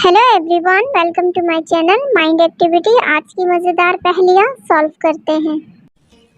Hello everyone, welcome to my channel Mind Activity. आज की मज़ेदार पहेलियाँ सॉल्व करते हैं।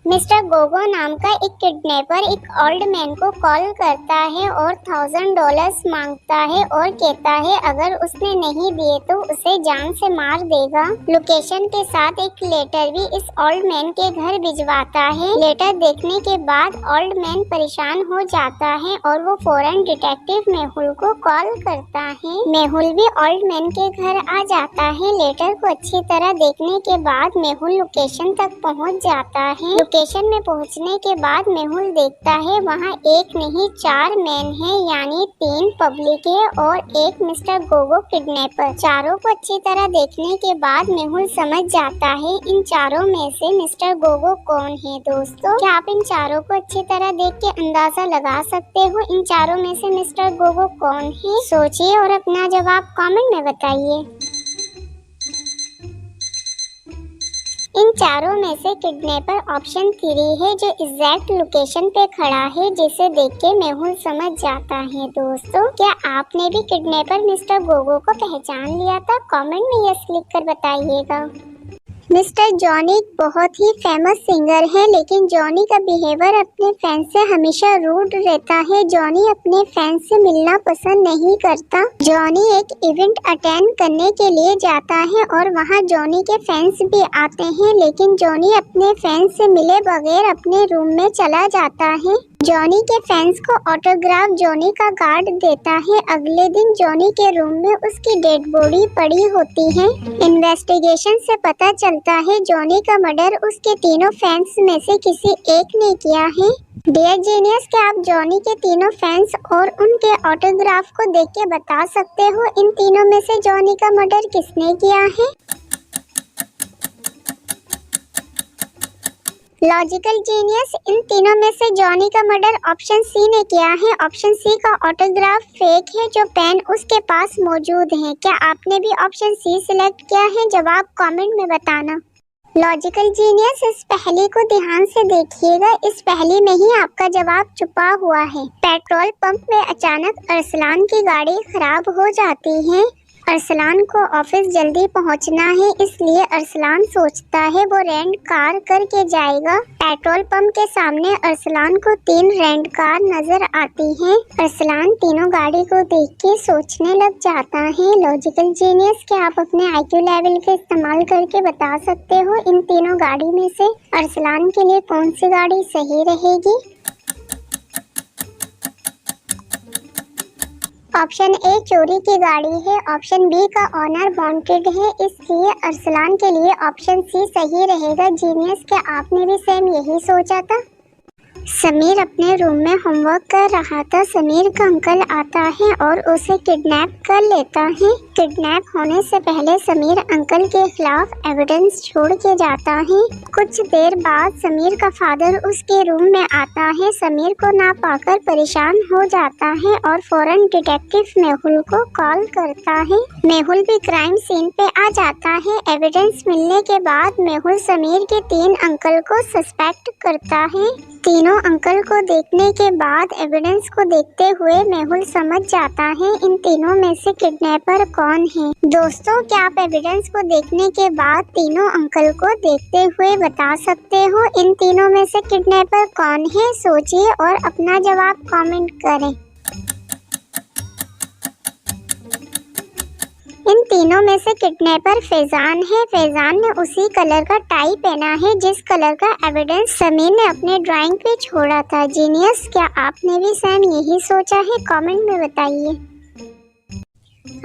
मिस्टर गोगो नाम का एक किडनैपर एक ओल्ड मैन को कॉल करता है और $1000 मांगता है और कहता है अगर उसने नहीं दिए तो उसे जान से मार देगा। लोकेशन के साथ एक लेटर भी इस ओल्ड मैन के घर भिजवाता है। लेटर देखने के बाद ओल्ड मैन परेशान हो जाता है और वो फौरन डिटेक्टिव मेहुल को कॉल करता है। मेहुल भी ओल्ड मैन के घर आ जाता है। लेटर को अच्छी तरह देखने के बाद मेहुल लोकेशन तक पहुंच जाता है। लोकेशन में पहुंचने के बाद मेहुल देखता है वहां एक नहीं 4 मैन हैं, यानी 3 पब्लिक है और एक मिस्टर गोगो किडनैपर। चारों को अच्छी तरह देखने के बाद मेहुल समझ जाता है इन चारों में से मिस्टर गोगो कौन है। दोस्तों, क्या आप इन चारों को अच्छी तरह देख के अंदाजा लगा सकते हो इन चारों में से मिस्टर गोगो कौन है? सोचिए और अपना जवाब कमेंट में बताइए। इन चारों में से किडनैपर ऑप्शन 3 है जो एग्जैक्ट लोकेशन पे खड़ा है, जिसे देख के मेहुल समझ जाता है। दोस्तों, क्या आपने भी किडनैपर मिस्टर गोगो को पहचान लिया था? कमेंट में यस लिख कर बताइएगा। मिस्टर जॉनी बहुत ही फेमस सिंगर है, लेकिन जॉनी का बिहेवियर अपने फैंस से हमेशा रूड रहता है। जॉनी अपने फैंस से मिलना पसंद नहीं करता। जॉनी एक इवेंट अटेंड करने के लिए जाता है और वहां जॉनी के फैंस भी आते हैं, लेकिन जॉनी अपने फैंस से मिले बगैर अपने रूम में चला जाता है। जॉनी के फैंस को ऑटोग्राफ जॉनी का गार्ड देता है। अगले दिन जॉनी के रूम में उसकी डेड बॉडी पड़ी होती है। इन्वेस्टिगेशन से पता चलता है जॉनी का मर्डर उसके तीनों फैंस में से किसी एक ने किया है। डियर जीनियस, क्या आप जॉनी के तीनों फैंस और उनके ऑटोग्राफ को देख के बता सकते हो इन तीनों में से जॉनी का मर्डर किसने किया है? लॉजिकल जीनियस, इन तीनों में से जॉनी का मर्डर ऑप्शन सी ने किया है। ऑप्शन सी का ऑटोग्राफ फेक है जो पेन उसके पास मौजूद है। क्या आपने भी ऑप्शन सी सिलेक्ट किया है? जवाब कमेंट में बताना। लॉजिकल जीनियस, इस पहेली को ध्यान से देखिएगा। इस पहेली में ही आपका जवाब छुपा हुआ है। पेट्रोल पंप में अचानक अरसलान की गाड़ी खराब हो जाती है। अरसलान को ऑफिस जल्दी पहुंचना है, इसलिए अरसलान सोचता है वो रेंट कार करके जाएगा। पेट्रोल पंप के सामने अरसलान को 3 रेंट कार नजर आती हैं। अरसलान तीनों गाड़ी को देख के सोचने लग जाता है। लॉजिकल जीनियस, क्या आप अपने IQ लेवल का इस्तेमाल करके बता सकते हो इन तीनों गाड़ी में से अरसलान के लिए कौन सी गाड़ी सही रहेगी? ऑप्शन ए चोरी की गाड़ी है। ऑप्शन बी का ऑनर वांटेड है, इसलिए अरसलान के लिए ऑप्शन सी सही रहेगा। जीनियस, क्या आपने भी सेम यही सोचा था? समीर अपने रूम में होमवर्क कर रहा था। समीर का अंकल आता है और उसे किडनैप कर लेता है। किडनैप होने से पहले समीर अंकल के खिलाफ एविडेंस छोड़ के जाता है। कुछ देर बाद समीर का फादर उसके रूम में आता है। समीर को ना पाकर परेशान हो जाता है और फौरन डिटेक्टिव मेहुल को कॉल करता है। मेहुल भी क्राइम सीन पे आ जाता है। एविडेंस मिलने के बाद मेहुल समीर के 3 अंकल को सस्पेक्ट करता है। तीनों अंकल को देखने के बाद एविडेंस को देखते हुए मेहुल समझ जाता है इन तीनों में से किडनैपर कौन है। दोस्तों, क्या आप एविडेंस को देखने के बाद तीनों अंकल को देखते हुए बता सकते हो इन तीनों में से किडनैपर कौन है? सोचिए और अपना जवाब कमेंट करें। इन तीनों में से किडनैपर फैजान है। फैजान ने उसी कलर का टाई पहना है जिस कलर का एविडेंस समीर ने अपने ड्राइंग पे छोड़ा था। जीनियस, क्या आपने भी सेम यही सोचा है? कमेंट में बताइए।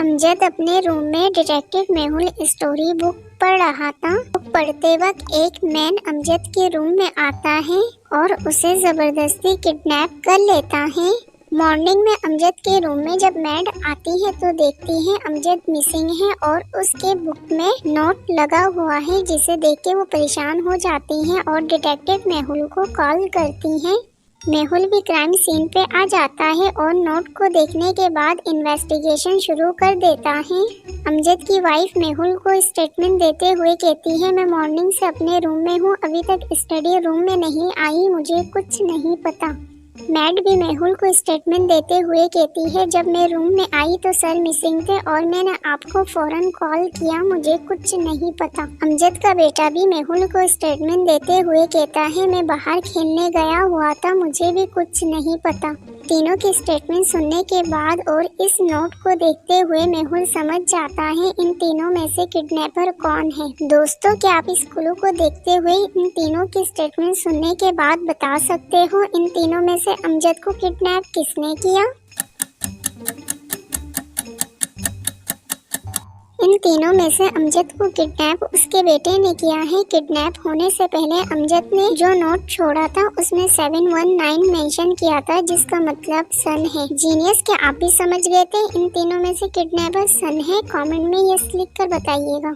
अमजद अपने रूम में डिटेक्टिव मेहुल स्टोरी बुक पढ़ रहा था। बुक पढ़ते वक्त एक मैन अमजद के रूम में आता है और उसे जबरदस्ती किडनैप कर लेता है। मॉर्निंग में अमजद के रूम में जब मैड आती है तो देखती है अमजद मिसिंग है और उसके बुक में नोट लगा हुआ है, जिसे देख के वो परेशान हो जाती हैं और डिटेक्टिव मेहुल को कॉल करती हैं। मेहुल भी क्राइम सीन पे आ जाता है और नोट को देखने के बाद इन्वेस्टिगेशन शुरू कर देता है। अमजद की वाइफ मेहुल को स्टेटमेंट देते हुए कहती है, मैं मॉर्निंग से अपने रूम में हूँ, अभी तक स्टडी रूम में नहीं आई, मुझे कुछ नहीं पता। मैड भी मेहुल को स्टेटमेंट देते हुए कहती है, जब मैं रूम में आई तो सर मिसिंग थे और मैंने आपको फौरन कॉल किया, मुझे कुछ नहीं पता। अमजद का बेटा भी मेहुल को स्टेटमेंट देते हुए कहता है, मैं बाहर खेलने गया हुआ था, मुझे भी कुछ नहीं पता। तीनों की स्टेटमेंट सुनने के बाद और इस नोट को देखते हुए मेहुल समझ जाता है इन तीनों में से किडनैपर कौन है। दोस्तों, क्या आप इस क्लू को देखते हुए इन तीनों की स्टेटमेंट सुनने के बाद बता सकते हो इन तीनों में से अमजद को किडनैप किसने किया? इन तीनों में से अमजद को किडनैप उसके बेटे ने किया है। किडनैप होने से पहले अमजद ने जो नोट छोड़ा था उसमें 719 मेंशन किया था, जिसका मतलब सन है। जीनियस, क्या आप भी समझ गए थे इन तीनों में से किडनैपर सन है? कमेंट में यस लिख कर बताइएगा।